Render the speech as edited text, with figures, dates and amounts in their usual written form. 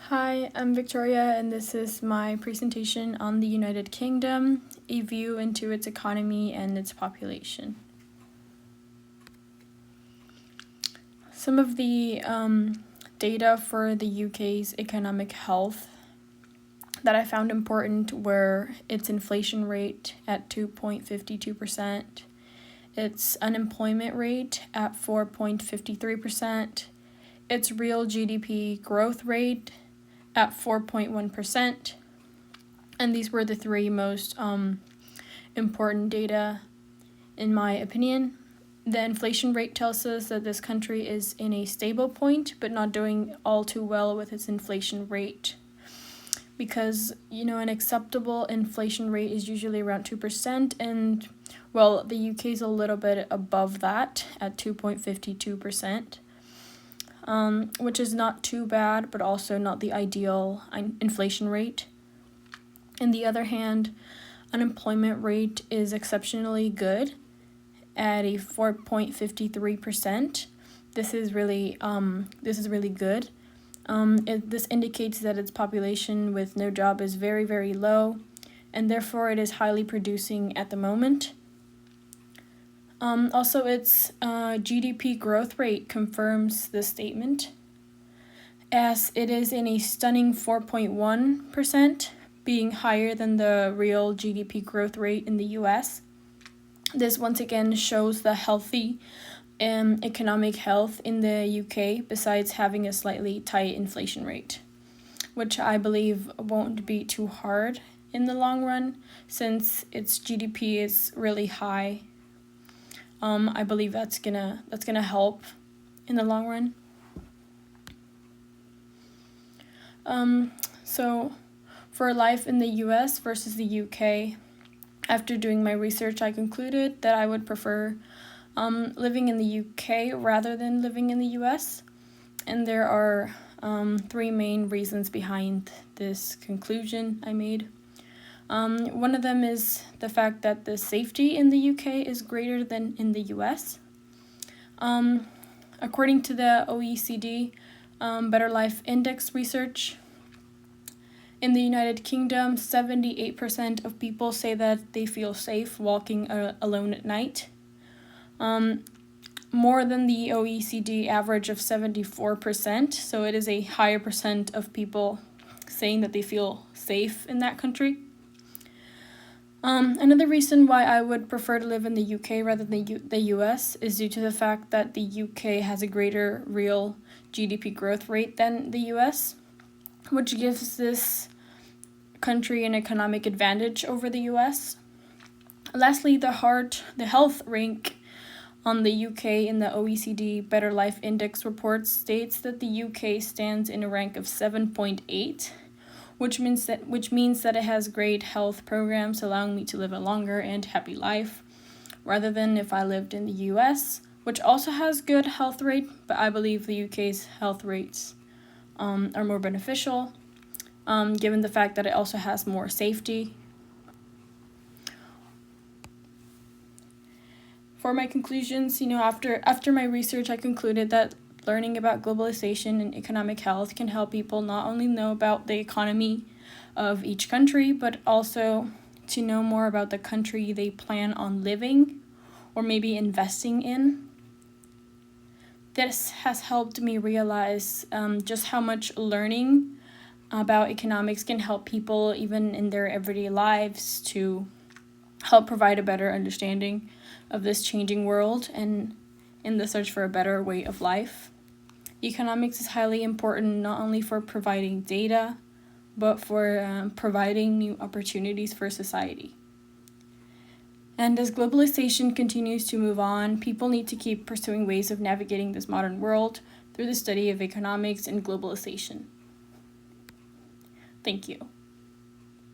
Hi, I'm Victoria, and this is my presentation on the United Kingdom, a view into its economy and its population. Some of the data for the UK's economic health that I found important were its inflation rate at 2.52%, its unemployment rate at 4.53%, its real GDP growth rate at 4.1%, and these were the three most important data in my opinion. The inflation rate tells us that this country is in a stable point, but not doing all too well with its inflation rate. Because, an acceptable inflation rate is usually around 2%, and, the UK is a little bit above that at 2.52%. Which is not too bad, but also not the ideal inflation rate. On the other hand, unemployment rate is exceptionally good at a 4.53%. This is really good. This indicates that its population with no job is very, very low, and therefore it is highly producing at the moment. Also, its GDP growth rate confirms this statement, as it is in a stunning 4.1%, being higher than the real GDP growth rate in the US. This once again shows the healthy economic health in the UK, besides having a slightly tight inflation rate, which I believe won't be too hard in the long run, since its GDP is really high. I believe that's gonna help in the long run. So for life in the US versus the UK, after doing my research, I concluded that I would prefer living in the UK rather than living in the US. And there are three main reasons behind this conclusion I made. One of them is the fact that the safety in the UK is greater than in the US. According to the OECD Better Life Index research, in the United Kingdom, 78% of people say that they feel safe walking alone at night. More than the OECD average of 74%, so it is a higher percent of people saying that they feel safe in that country. Another reason why I would prefer to live in the UK rather than the US is due to the fact that the UK has a greater real GDP growth rate than the US, which gives this country an economic advantage over the US. Lastly, the health rank on the UK in the OECD Better Life Index report states that the UK stands in a rank of 7.8. Which means that it has great health programs allowing me to live a longer and happy life, rather than if I lived in the US, which also has good health rate, but I believe the UK's health rates are more beneficial, given the fact that it also has more safety. For my conclusions, after my research, I concluded that learning about globalization and economic health can help people not only know about the economy of each country, but also to know more about the country they plan on living or maybe investing in. This has helped me realize just how much learning about economics can help people even in their everyday lives, to help provide a better understanding of this changing world and in the search for a better way of life. Economics is highly important not only for providing data, but for providing new opportunities for society. And as globalization continues to move on, people need to keep pursuing ways of navigating this modern world through the study of economics and globalization. Thank you.